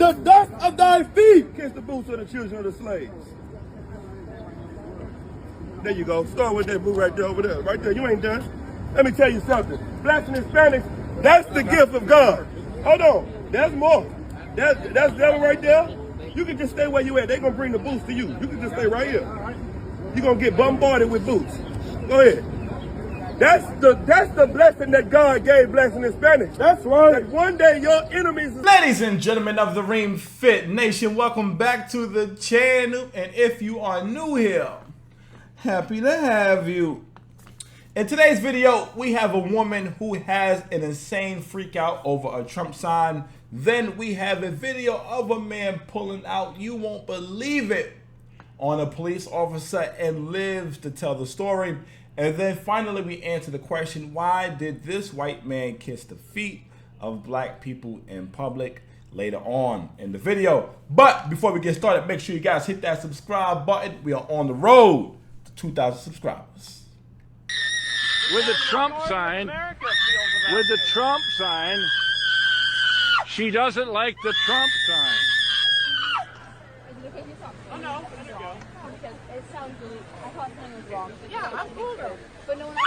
the dust of thy feet. Kiss the boots of the children of the slaves. There you go. Start with that boo right there over there. Right there. You ain't done. Let me tell you something. Blacks and Hispanics, that's the gift of God. Hold on. There's more. That's devil right there. You can just stay where you at. They're going to bring the boots to you. You can just stay right here. You're going to get bombarded with boots. Go ahead. That's the blessing that God gave Blacks and Hispanics. That's right. That one day your enemies... Ladies and gentlemen of the Ream Fit Nation, welcome back to the channel. And if you are new here, happy to have you. In today's video, we have a woman who has an insane freak out over a Trump sign. Then we have a video of a man pulling out, you won't believe it, on a police officer and lives to tell the story. And then finally we answer the question, why did this white man kiss the feet of black people in public, later on in the video. But before we get started, make sure you guys hit that subscribe button. We are on the road to 2,000 subscribers. With the Trump sign, she doesn't like the Trump sign. Oh no, let it go. Because it sounds really, I thought something was wrong. Yeah, I'm cool. But no one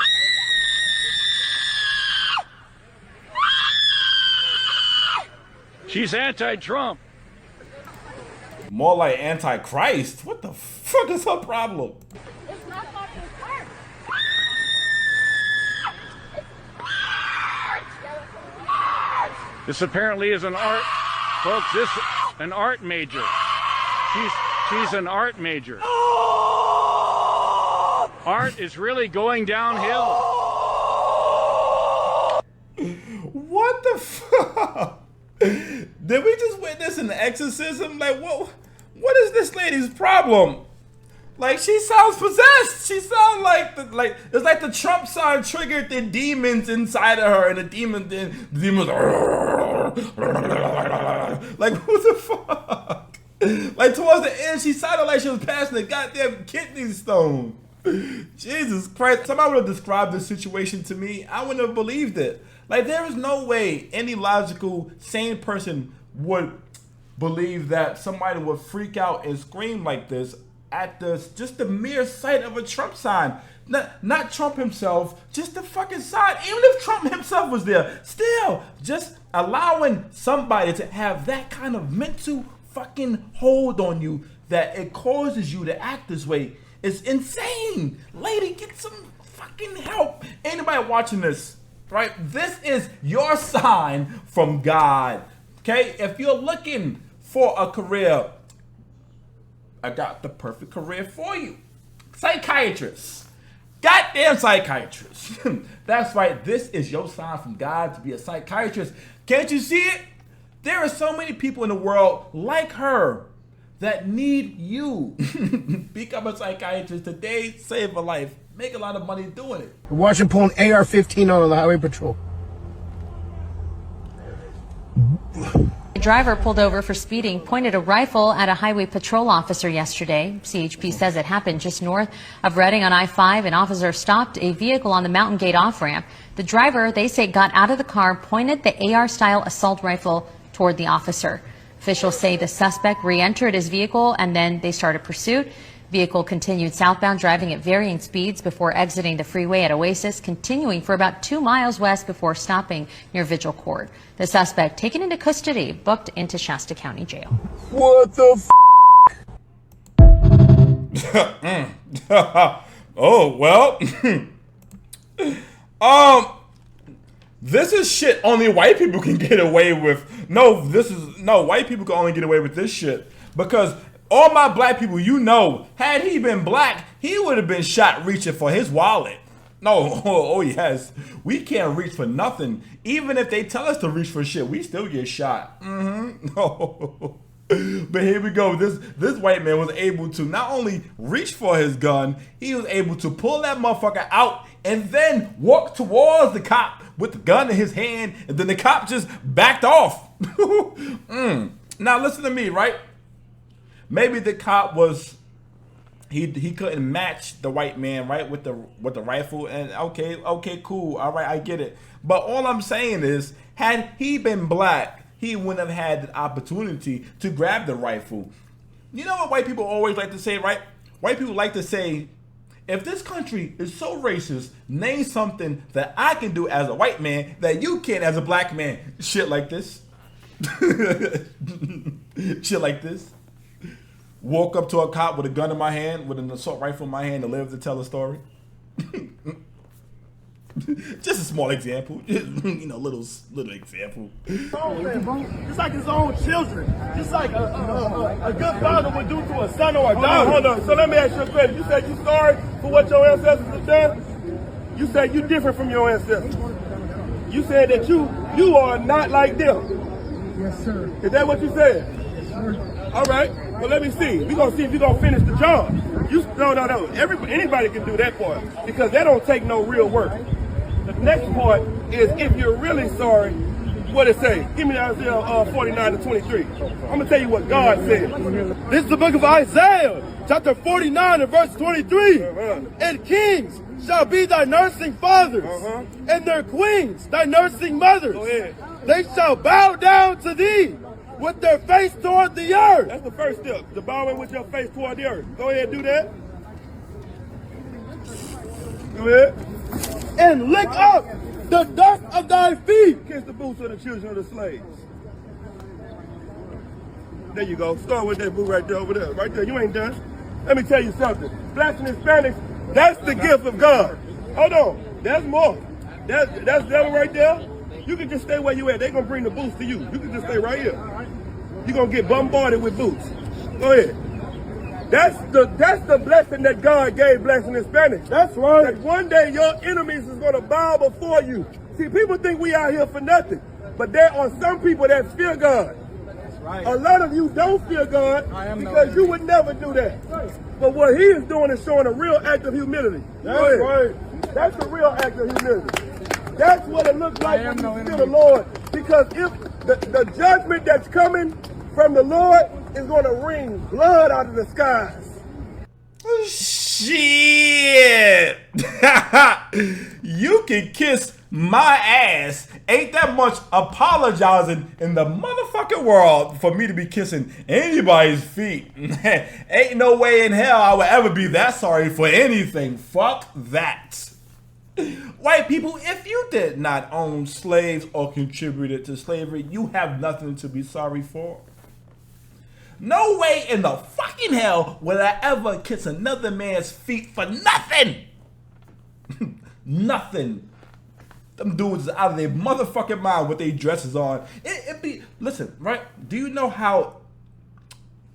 She's anti-Trump. More like anti-Christ. What the fuck is her problem? It's not popular art. This apparently is an art, folks. This an art major. She's an art major. Art is really going downhill. What the fuck? Did we just witness an exorcism? Like, what is this lady's problem? Like, she sounds possessed. She sounds like it's like the Trump sign triggered the demons inside of her, and the demons like, what the fuck? Like, towards the end, she sounded like she was passing a goddamn kidney stone. Jesus Christ. Somebody would have described this situation to me, I wouldn't have believed it. Like, there is no way any logical, sane person would believe that somebody would freak out and scream like this at just the mere sight of a Trump sign. Not Trump himself, just the fucking sign. Even if Trump himself was there, still, just allowing somebody to have that kind of mental fucking hold on you that it causes you to act this way is insane. Lady, get some fucking help. Anybody watching this, right? This is your sign from God, okay? If you're looking for a career, I got the perfect career for you. Psychiatrist. Goddamn psychiatrist. That's right. This is your sign from God to be a psychiatrist. Can't you see it? There are so many people in the world like her that need you. Become a psychiatrist today. Save a life. Make a lot of money doing it. Watch him pull an AR-15 on the highway patrol. A driver pulled over for speeding pointed a rifle at a highway patrol officer yesterday. CHP says it happened just north of Reading on I-5. An officer stopped a vehicle on the Mountain Gate off-ramp. The driver, they say, got out of the car, pointed the AR-style assault rifle toward the officer. Officials say the suspect re-entered his vehicle and then they started pursuit. Vehicle continued southbound, driving at varying speeds before exiting the freeway at Oasis, continuing for about 2 miles west before stopping near Vigil Court. The suspect taken into custody, booked into Shasta County Jail. What the Oh, well. This is shit only white people can get away with. No, white people can only get away with this shit. Because all my black people, you know, had he been black, he would have been shot reaching for his wallet. No, oh yes. We can't reach for nothing. Even if they tell us to reach for shit, we still get shot. No. But here we go. This white man was able to not only reach for his gun, he was able to pull that motherfucker out and then walk towards the cop with the gun in his hand, and then the cop just backed off. Now listen to me, right? Maybe the cop was he couldn't match the white man, right, with the rifle, and okay, cool, all right, I get it. But all I'm saying is, had he been black, he wouldn't have had the opportunity to grab the rifle. You know what white people always like to say, right? White people like to say, if this country is so racist, name something that I can do as a white man that you can't as a black man. Shit like this. Shit like this. Walk up to a cop with a gun in my hand, with an assault rifle in my hand, to live to tell a story. Just a small example. You know, little example. Just like his own children. Just like a good father would do to a son or a daughter. Hold on. So let me ask you a question. You said you sorry for what your ancestors have done? You said you different from your ancestors. You said that you are not like them. Yes, sir. Is that what you said? Yes, sir. All right. Well, let me see. We're going to see if you're going to finish the job. No. Anybody can do that part because that don't take no real work. The next part is if you're really sorry, what it say? Give me Isaiah 49 to 23. I'm going to tell you what God said. This is the book of Isaiah, chapter 49 and verse 23. And kings shall be thy nursing fathers, and their queens thy nursing mothers. Go ahead. They shall bow down to thee with their face toward the earth. That's the first step, the bowing with your face toward the earth. Go ahead, do that. Go ahead. And lick up the dust of thy feet. Kiss the boots of the children of the slaves. There you go. Start with that boot right there over there. Right there. You ain't done. Let me tell you something. Blacks and Hispanics, that's the gift of God. Hold on. There's more. That's that one right there. You can just stay where you at. They're going to bring the boots to you. You can just stay right here. You're going to get bombarded with boots. Go ahead. That's the blessing that God gave blacks and Hispanics. That's right. That one day your enemies is going to bow before you. See, people think we out here for nothing, but there are some people that fear God. That's right. A lot of you don't fear God because you would never do that. But what he is doing is showing a real act of humility. That's right. That's a real act of humility. That's what it looks like when you fear the Lord. Because if the judgment that's coming from the Lord is going to wring blood out of the skies. Shit. You can kiss my ass. Ain't that much apologizing in the motherfucking world for me to be kissing anybody's feet. Ain't no way in hell I would ever be that sorry for anything. Fuck that. White people, if you did not own slaves or contributed to slavery, you have nothing to be sorry for. No way in the fucking hell would I ever kiss another man's feet for nothing. Nothing. Them dudes is out of their motherfucking mind with their dresses on. It be, listen, right? Do you know how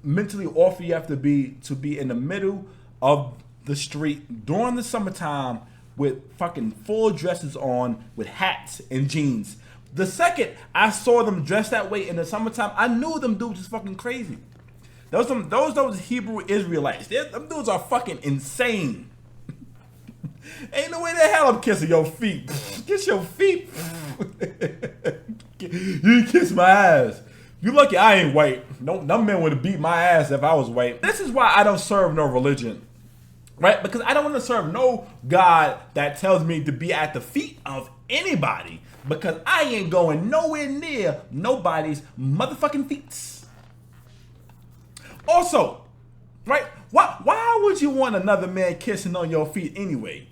mentally awful you have to be in the middle of the street during the summertime with fucking full dresses on with hats and jeans? The second I saw them dressed that way in the summertime, I knew them dudes was fucking crazy. Those Hebrew Israelites, them dudes are fucking insane. Ain't no way the hell I'm kissing your feet. Kiss your feet. You kiss my ass. You lucky I ain't white. No, them men would have beat my ass if I was white. This is why I don't serve no religion. Right? Because I don't want to serve no God that tells me to be at the feet of anybody. Because I ain't going nowhere near nobody's motherfucking feet. Also, right? Why would you want another man kissing on your feet anyway?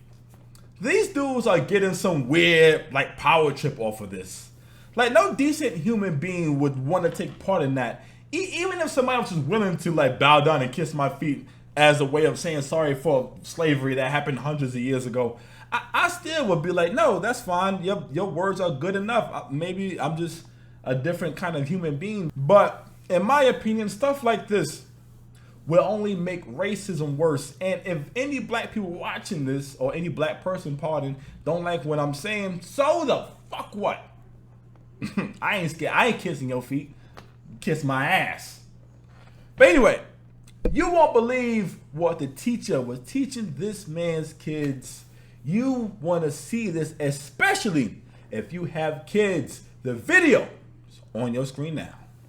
These dudes are getting some weird, like, power trip off of this. Like, no decent human being would want to take part in that. Even if somebody else is willing to, like, bow down and kiss my feet as a way of saying sorry for slavery that happened hundreds of years ago, I still would be like, no, that's fine. Your words are good enough. Maybe I'm just a different kind of human being. But in my opinion, stuff like this will only make racism worse. And if any black people watching this, or any black person, pardon, don't like what I'm saying, so the fuck what? I ain't scared. I ain't kissing your feet. Kiss my ass. But anyway, you won't believe what the teacher was teaching this man's kids. You want to see this, especially if you have kids. The video is on your screen now.